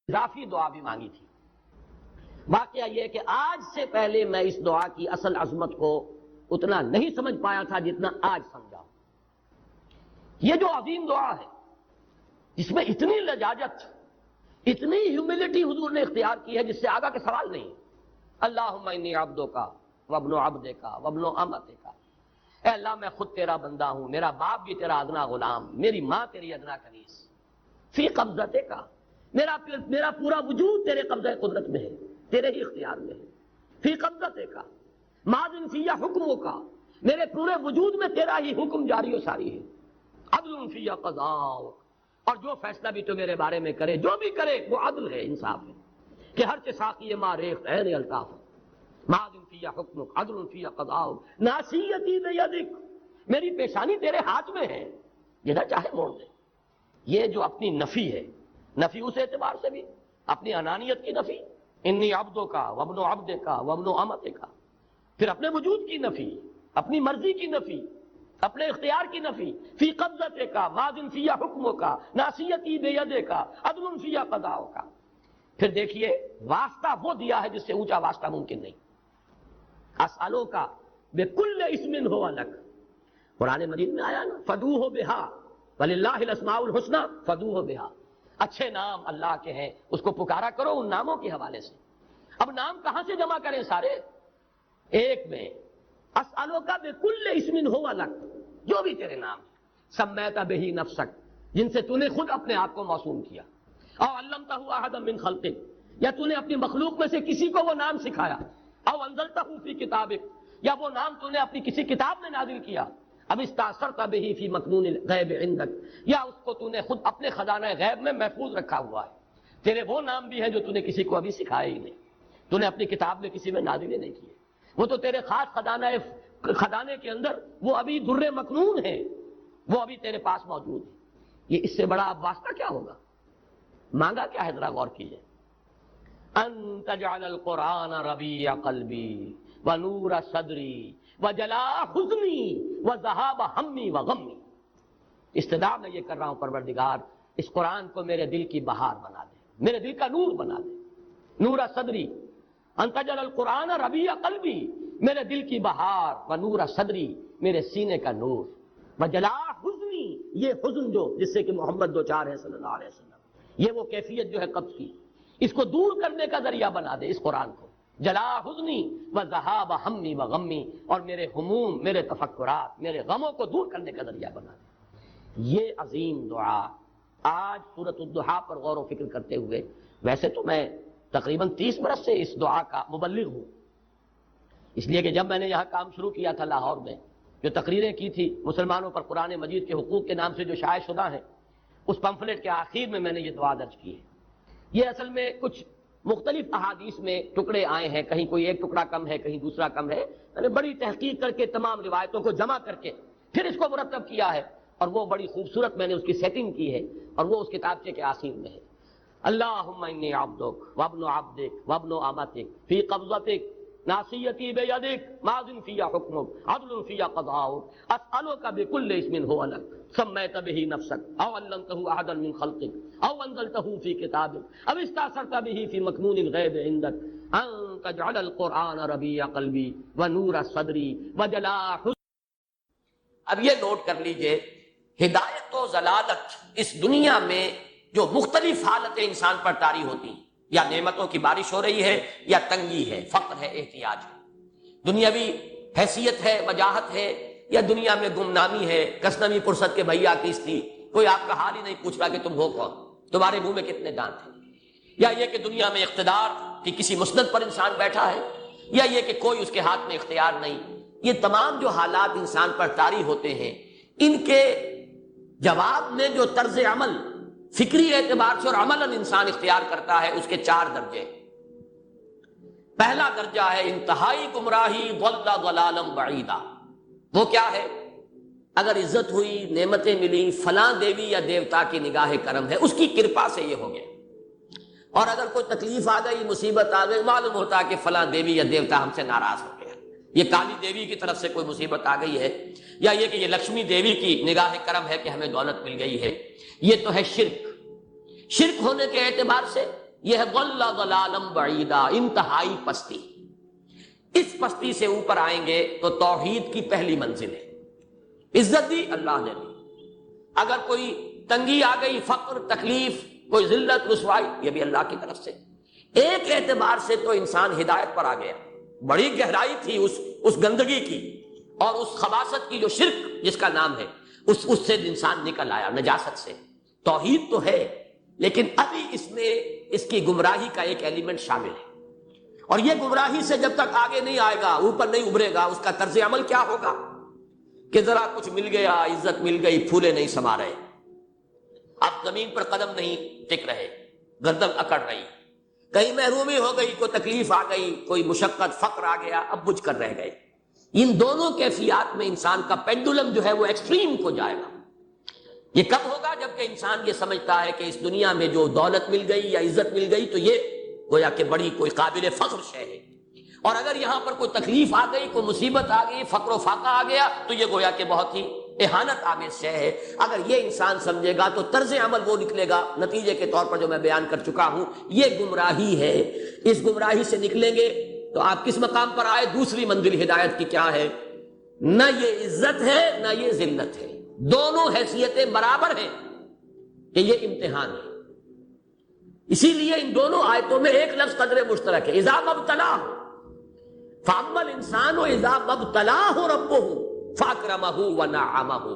اضافی دعا بھی مانگی تھی۔ واقعہ یہ کہ آج سے پہلے میں اس دعا کی اصل عظمت کو اتنا نہیں سمجھ پایا تھا جتنا آج سمجھا۔ یہ جو عظیم دعا ہے جس میں اتنی لجاجت، اتنی ہیوملٹی حضور نے اختیار کی ہے جس سے آگا کے سوال نہیں۔ اللہم انی عبدک وابن عبدک وابن امتک، اے اللہ میں خود تیرا بندہ ہوں، میرا باپ بھی تیرا ادنا غلام، میری ماں تیری ادنا کنیز، فی قبضتک، میرا پورا وجود تیرے قبضہ قدرت میں ہے، تیرے ہی اختیار میں ہے، فی قبضتک ماضٍ فی حکمک، میرے پورے وجود میں تیرا ہی حکم جاری و ساری ہے، عدل فی قضاؤک، اور جو فیصلہ بھی تو میرے بارے میں کرے، جو بھی کرے وہ عدل ہے، انصاف ہے، کہ ہر ساقی ما ریخت عین الطاف، ماضٍ فی حکمک عدل فی قضاؤک، ناصیتی بیدک، میری پیشانی تیرے ہاتھ میں ہے، جدھر چاہے موڑ دے۔ یہ جو اپنی نفی ہے، نفی اس اعتبار سے بھی اپنی انانیت کی نفی، انی عبدک وابن عبدک وابن امتک، پھر اپنے وجود کی نفی، اپنی مرضی کی نفی، اپنے اختیار کی نفی، فی قبضتک ماضٍ فی حکمک ناصیتی بیدک عدل فی قضاؤک۔ پھر دیکھیے واسطہ وہ دیا ہے جس سے اونچا واسطہ ممکن نہیں۔ اسألوک بکل اسم ہو لک، قرآن مجید میں آیا نا، فدعوہ بہا وللہ الاسماء الحسنی فدعوہ بہا، اچھے نام اللہ کے ہیں، اس کو پکارا کرو ان ناموں کے حوالے سے۔ اب نام کہاں سے جمع کریں سارے؟ ایک میں، اسألوک بکل اسم ہو لک، جو بھی تیرے نام سمیت بہ نفسک، جن سے تو نے خود اپنے آپ کو موسوم کیا، او علمتہ احدا من خلقک، یا تو نے اپنی مخلوق میں سے کسی کو وہ نام سکھایا، او انزلتہ فی کتابک، یا وہ نام تو نے اپنی کسی کتاب میں نازل کیا، اب استاثرت بہ فی مکنون الغیب عندک، یا اس کو تو نے خود اپنے خزانہ غیب میں محفوظ رکھا ہوا ہے۔ تیرے وہ نام بھی ہیں جو تو نے کسی کو ابھی سکھائے ہی نہیں، تو نے اپنی کتاب میں کسی میں نازل ہی نہیں کیے، وہ تو تیرے خاص خزانے کے اندر وہ ابھی در مکنون ہے، وہ ابھی تیرے پاس موجود ہے۔ یہ اس سے بڑا اب واسطہ کیا ہوگا؟ مانگا کیا ہے ذرا غور کیجئے، ان تجعل القرآن ربیع قلبی ونور صدری وجلاء حزنی وذہاب ہمی وغمی۔ استدعا میں یہ کر رہا ہوں پروردگار اس قرآن کو میرے دل کی بہار بنا دے، میرے دل کا نور بنا دے، نور صدری، ان تجعل القرآن ربیع قلبی، میرے دل کی بہار، ونور صدری، میرے سینے کا نور، وجلاء حزنی، یہ حزن جو جس سے کہ محمد دوچار ہے صلی اللہ علیہ وسلم، یہ وہ کیفیت جو ہے قبض کی، اس کو دور کرنے کا ذریعہ بنا دے اس قرآن کو، جلاء حزنی وذہاب ہمی وغمی، اور میرے ہموم، میرے تفکرات، میرے غموں کو دور کرنے کا ذریعہ بنا دے۔ یہ عظیم دعا آج سورۃ الضحیٰ پر غور و فکر کرتے ہوئے، ویسے تو میں تقریباً 30 برس سے اس دعا کا مبلغ ہوں، اس لیے کہ جب میں نے یہاں کام شروع کیا تھا لاہور میں، جو تقریریں کی تھی مسلمانوں پر قرآن مجید کے حقوق کے نام سے جو شائع شدہ ہیں، اس پمفلٹ کے آخر میں نے یہ دعا درج کی ہے۔ یہ اصل میں کچھ مختلف احادیث میں ٹکڑے آئے ہیں، کہیں کوئی ایک ٹکڑا کم ہے، کہیں دوسرا کم ہے، میں نے بڑی تحقیق کر کے تمام روایتوں کو جمع کر کے پھر اس کو مرتب کیا ہے، اور وہ بڑی خوبصورت میں نے اس کی سیٹنگ کی ہے، اور وہ اس کتابچے کے آخر میں ہے۔ اللہم انی عبدک وابن عبدک وابن امتک فی قبضتک ناصیتی بیدک ماضٍ فی حکمک عدل فی قضاؤک، اسألک بکل اسم هو لک سمیت بہ نفسک او علمتہ احدا من خلقک او انزلتہ فی کتابک او استاثرت بہ فی مکنون الغیب عندک ان تجعل القرآن ربیع قلبی ونور صدری وجلاء حزنی۔ اب یہ نوٹ کر لیجئے، ہدایت و ضلالت اس دنیا میں جو مختلف حالتیں انسان پر طاری ہوتی ہیں، یا نعمتوں کی بارش ہو رہی ہے، یا تنگی ہے، فقر ہے، احتیاج ہے، دنیاوی حیثیت ہے، وجاہت ہے، یا دنیا میں گمنامی ہے، کسنوی فرصت کے بھیا کس تھی، کوئی آپ کا حال ہی نہیں پوچھ رہا کہ تم ہو کون، تمہارے منہ میں کتنے دانت ہیں، یا یہ کہ دنیا میں اقتدار کی کسی مسند پر انسان بیٹھا ہے، یا یہ کہ کوئی اس کے ہاتھ میں اختیار نہیں۔ یہ تمام جو حالات انسان پر طاری ہوتے ہیں، ان کے جواب میں جو طرز عمل فکری اعتبار سے اور عملاً انسان اختیار کرتا ہے، اس کے 4 درجے۔ پہلا درجہ ہے انتہائی گمراہی، ضل ضلالا بعیدا۔ وہ کیا ہے؟ اگر عزت ہوئی، نعمتیں ملی، فلاں دیوی یا دیوتا کی نگاہ کرم ہے، اس کی کرپا سے یہ ہو گیا، اور اگر کوئی تکلیف آ گئی، مصیبت آ گئی، معلوم ہوتا ہے کہ فلاں دیوی یا دیوتا ہم سے ناراض ہو گیا، یہ کالی دیوی کی طرف سے کوئی مصیبت آ گئی ہے، یا یہ کہ یہ لکشمی دیوی کی نگاہ کرم ہے کہ ہمیں دولت مل گئی ہے۔ یہ تو ہے شرک۔ شرک ہونے کے اعتبار سے یہ ہے ضل ضلالا بعیدا، انتہائی پستی۔ اس پستی سے اوپر آئیں گے تو توحید کی پہلی منزل ہے۔ عزت دی اللہ نے دی، اگر کوئی تنگی آ گئی، فقر، تکلیف، کوئی ذلت، رسوائی، یہ بھی اللہ کی طرف سے۔ ایک اعتبار سے تو انسان ہدایت پر آ گیا، بڑی گہرائی تھی اس گندگی کی اور اس خباثت کی جو شرک جس کا نام ہے، اس سے انسان نکل آیا، نجاست سے۔ توحید تو ہے لیکن ابھی اس میں اس کی گمراہی کا ایک ایلیمنٹ شامل ہے، اور یہ گمراہی سے جب تک آگے نہیں آئے گا، اوپر نہیں ابھرے گا، اس کا طرز عمل کیا ہوگا کہ ذرا کچھ مل گیا، عزت مل گئی، پھولے نہیں سما رہے، اب زمین پر قدم نہیں ٹک رہے، گردن اکڑ رہی، کہیں محرومی ہو گئی، کوئی تکلیف آ گئی، کوئی مشقت، فقر آ گیا، اب بجھ کر رہ گئے۔ ان دونوں کیفیات میں انسان کا پینڈولم جو ہے وہ ایکسٹریم کو جائے گا۔ یہ کب ہوگا؟ جبکہ انسان یہ سمجھتا ہے کہ اس دنیا میں جو دولت مل گئی یا عزت مل گئی تو یہ گویا کہ بڑی کوئی قابل فخر شے ہے، اور اگر یہاں پر کوئی تکلیف آ گئی، کوئی مصیبت آ گئی، فقر و فاقہ آ گیا تو یہ گویا کہ بہت ہی اہانت آمیز شے ہے۔ اگر یہ انسان سمجھے گا تو طرز عمل وہ نکلے گا نتیجے کے طور پر جو میں بیان کر چکا ہوں، یہ گمراہی ہے۔ اس گمراہی سے نکلیں گے تو آپ کس مقام پر آئے؟ دوسری منزل ہدایت کی کیا ہے؟ نہ یہ عزت ہے نہ یہ ذلت ہے، دونوں حیثیتیں برابر ہیں کہ یہ امتحان ہے۔ اسی لیے ان دونوں آیتوں میں ایک لفظ قدر مشترک ہے، اذا مبتلاہ، فاما الانسان اذا مبتلاہ ربہ فاکرمہ ونعمہ۔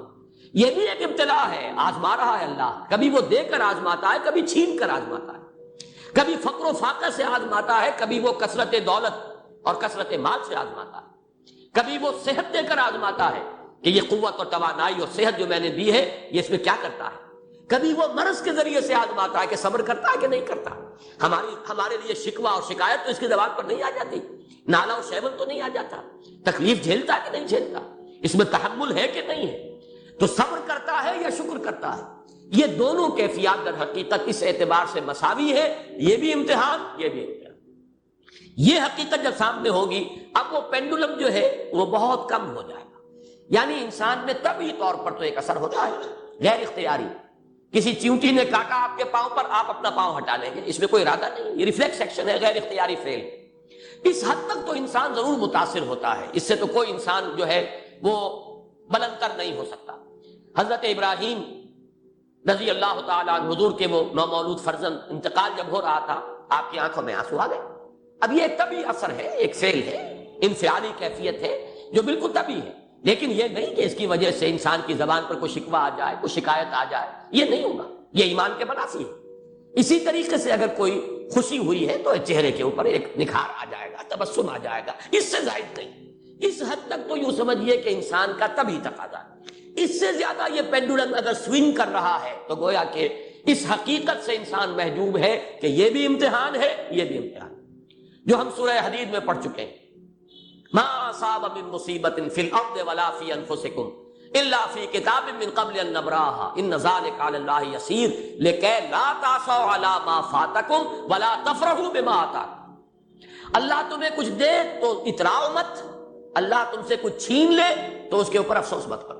یہ بھی ایک ابتلا ہے، آزما رہا ہے اللہ، کبھی وہ دے کر آزماتا ہے، کبھی چھین کر آزماتا ہے، کبھی فقر و فاقہ سے آزماتا ہے، کبھی وہ کثرت دولت اور کثرت مال سے آزماتا ہے، کبھی وہ صحت دے کر آزماتا ہے کہ یہ قوت اور توانائی اور صحت جو میں نے دی ہے یہ اس میں کیا کرتا ہے، کبھی وہ مرض کے ذریعے سے آزماتا ہے کہ صبر کرتا ہے کہ نہیں کرتا۔ ہمارے لیے شکوہ اور شکایت تو اس کی زبان پر نہیں آ جاتی، نالا اور شیون تو نہیں آ جاتا، تکلیف جھیلتا ہے کہ نہیں جھیلتا، اس میں تحمل ہے کہ نہیں ہے، تو صبر کرتا ہے یا شکر کرتا ہے۔ یہ دونوں کیفیات در حقیقت اس اعتبار سے مساوی ہے، یہ بھی امتحان، یہ بھی امتحان۔ یہ حقیقت جب سامنے ہوگی اب وہ پینڈولم جو ہے وہ بہت کم ہو جائے گا، یعنی انسان میں طبعی طور پر تو ایک اثر ہوتا ہے غیر اختیاری، کسی چیونٹی نے کاٹا آپ کے پاؤں پر، آپ اپنا پاؤں ہٹا لیں گے، اس میں کوئی ارادہ نہیں، یہ ریفلیکس ایکشن ہے، غیر اختیاری فعل۔ اس حد تک تو انسان ضرور متاثر ہوتا ہے، اس سے تو کوئی انسان جو ہے وہ بلند تر نہیں ہو سکتا۔ حضرت ابراہیم رضی اللہ تعالیٰ عنہ، حضور کے وہ نومولود فرزند، انتقال جب ہو رہا تھا آپ کی آنکھوں میں آنسو آ گئے۔ اب یہ ایک طبعی اثر ہے، ایک فعل ہے، انفعالی کیفیت ہے جو بالکل طبعی ہے، لیکن یہ نہیں کہ اس کی وجہ سے انسان کی زبان پر کوئی شکوہ آ جائے، کوئی شکایت آ جائے، یہ نہیں ہوگا، یہ ایمان کے منافی ہے۔ اسی طریقے سے اگر کوئی خوشی ہوئی ہے تو چہرے کے اوپر ایک نکھار آ جائے گا، تبسم آ جائے گا، اس سے زائد نہیں۔ اس حد تک تو یوں سمجھیے کہ انسان کا طبعی تقاضا ہے، اس سے زیادہ یہ پینڈولم اگر سوئنگ کر رہا ہے تو گویا کہ اس حقیقت سے انسان محجوب ہے کہ یہ بھی امتحان ہے، یہ بھی امتحان، جو ہم سورہ حدید میں پڑھ چکے ہیں، ما اصاب من مصیبت فی الارض ولا فی انفسکم الا فی کتاب من قبل ان نبراها ان ذلک علی اللہ یسیر لکی لا تعصوا علی ما فاتکم ولا تفرحوا بما آتاکم۔ اللہ تمہیں کچھ دے تو اتراؤ مت، اللہ تم سے کچھ چھین لے تو اس کے اوپر افسوس مت کرو۔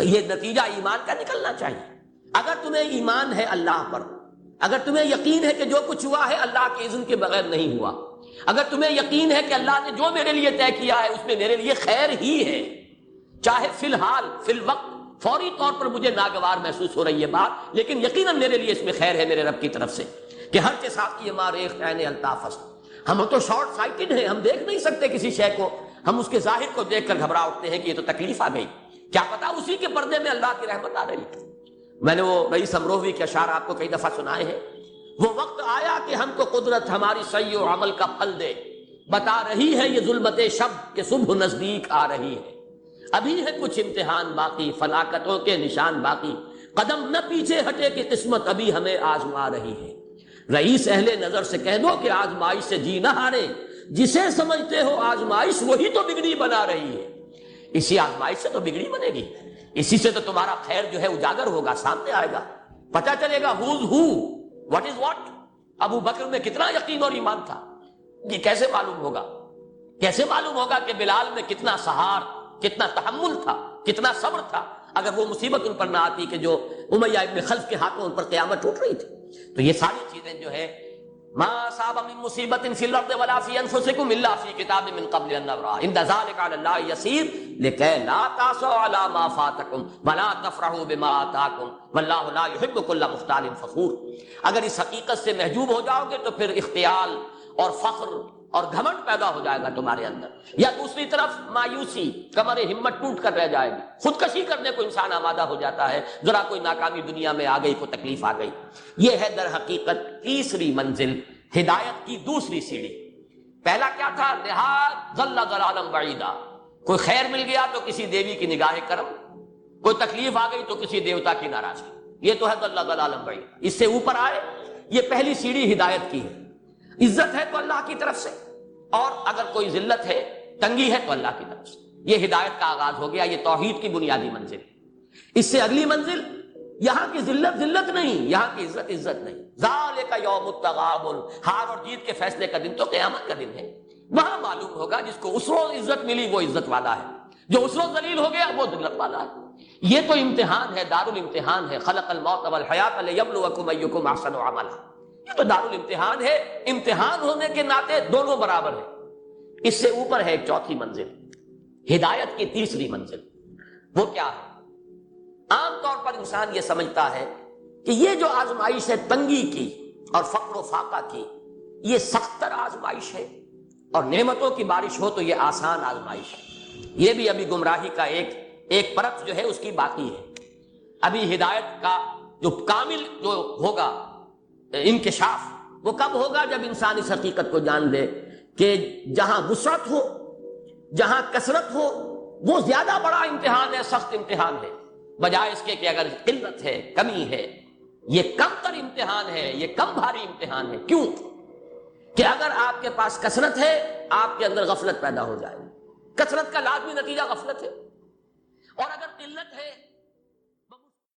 یہ نتیجہ ایمان کا نکلنا چاہیے۔ اگر تمہیں ایمان ہے اللہ پر، اگر تمہیں یقین ہے کہ جو کچھ ہوا ہے اللہ کے اذن کے بغیر نہیں ہوا، اگر تمہیں یقین ہے کہ اللہ نے جو میرے لیے طے کیا ہے اس میں میرے لیے خیر ہی ہے، چاہے فی الحال فی الوقت فوری طور پر مجھے ناگوار محسوس ہو رہی ہے بات، لیکن یقیناً میرے لیے اس میں خیر ہے میرے رب کی طرف سے، کہ ہر کے ساتھ یہ ماریخ عین الطاف۔ ہم تو شارٹ سائٹڈ ہیں، ہم دیکھ نہیں سکتے کسی شے کو، ہم اس کے ظاہر کو دیکھ کر گھبرا اٹھتے ہیں کہ یہ تو تکلیف آ گئی، کیا پتا اسی کے پردے میں اللہ کی رحمت آ رہی ہے۔ میں نے وہ رئیس امروہوی کے اشعار آپ کو کئی دفعہ سنائے ہیں، وہ وقت آیا کہ ہم کو قدرت ہماری سعی و عمل کا پھل دے، بتا رہی ہے یہ ظلمت شب کہ صبح نزدیک آ رہی ہے، ابھی ہے کچھ امتحان باقی، فلاکتوں کے نشان باقی، قدم نہ پیچھے ہٹے کہ قسمت ابھی ہمیں آزما رہی ہے۔ رئیس اہل نظر سے کہہ دو کہ آزمائش سے جی نہ ہارے، جسے سمجھتے ہو آزمائش وہی تو بگڑی بنا رہی ہے۔ اسی آزمائش سے تو بگڑی بنے گی، اسی سے تو تمہارا خیر جو ہے اجاگر ہوگا، سامنے آئے گا، پتہ چلے گا who's who, what is what۔ ابو بکر میں کتنا یقین اور ایمان تھا، یہ کیسے معلوم ہوگا؟ کیسے معلوم ہوگا کہ بلال میں کتنا سہار، کتنا تحمل تھا، کتنا صبر تھا، اگر وہ مصیبت ان پر نہ آتی کہ جو امیہ ابن خلف کے ہاتھوں ان پر قیامت ٹوٹ رہی تھی۔ تو یہ ساری چیزیں جو ہے ما اصاب من مصیبت فی الارض ولا فی انفسکم الا فی کتاب من قبل ان نبرأها ان ذلک علی اللہ یسیر لکی لا تأسوا علی ما فاتکم ولا تفرحوا بما آتاکم واللہ لا یحب کل مختال فخور. اگر اس حقیقت سے محجوب ہو جاؤ گے تو پھر اختیال اور فخر اور گھمنڈ پیدا ہو جائے گا تمہارے اندر، یا دوسری طرف مایوسی، کمر ہمت ٹوٹ کر رہ جائے گی، خودکشی کرنے کو انسان آمادہ ہو جاتا ہے ذرا کوئی ناکامی دنیا میں آ گئی، کوئی تکلیف آ گئی. یہ ہے در حقیقت تیسری منزل، ہدایت کی دوسری سیڑھی. پہلا کیا تھا؟ نہاد ضل ضلالا بعیدا، کوئی خیر مل گیا تو کسی دیوی کی نگاہ کرم، کوئی تکلیف آ گئی تو کسی دیوتا کی ناراضگی. یہ تو ہے ضل ضلالا بعیدا. اس سے اوپر آئے، یہ پہلی سیڑھی ہدایت کی ہے. عزت ہے تو اللہ کی طرف سے، اور اگر کوئی ذلت ہے، تنگی ہے تو اللہ کی طرف سے. یہ ہدایت کا آغاز ہو گیا، یہ توحید کی بنیادی منزل. اس سے اگلی منزل، یہاں کی ذلت ذلت نہیں، یہاں کی عزت عزت نہیں. ذالک یوم التغابن، ہار اور جیت کے فیصلے کا دن تو قیامت کا دن ہے. وہاں معلوم ہوگا جس کو اس روز عزت ملی وہ عزت والا ہے، جو اس روز ذلیل ہو گیا وہ ذلت والا ہے. یہ تو امتحان ہے، دار الامتحان ہے. خلق الموت والحیات لیبلوکم ایکم احسن عملا. یہ تو دار الامتحان ہے. امتحان ہونے کے ناطے دونوں برابر ہیں. اس سے اوپر ہے ایک چوتھی منزل، ہدایت کی تیسری منزل. وہ کیا ہے؟ عام طور پر انسان یہ سمجھتا ہے کہ یہ جو آزمائش ہے تنگی کی اور فقر و فاقہ کی، یہ سخت تر آزمائش ہے، اور نعمتوں کی بارش ہو تو یہ آسان آزمائش ہے. یہ بھی ابھی گمراہی کا ایک پرت جو ہے اس کی باقی ہے. ابھی ہدایت کا جو کامل جو ہوگا انکشاف، وہ کب ہوگا؟ جب انسان اس حقیقت کو جان لے کہ جہاں وسعت ہو، جہاں کثرت ہو، وہ زیادہ بڑا امتحان ہے، سخت امتحان ہے، بجائے اس کے کہ اگر قلت ہے، کمی ہے، یہ کم تر امتحان ہے، یہ کم بھاری امتحان ہے. کیوں کہ اگر آپ کے پاس کثرت ہے، آپ کے اندر غفلت پیدا ہو جائے. کثرت کا لازمی نتیجہ غفلت ہے، اور اگر قلت ہے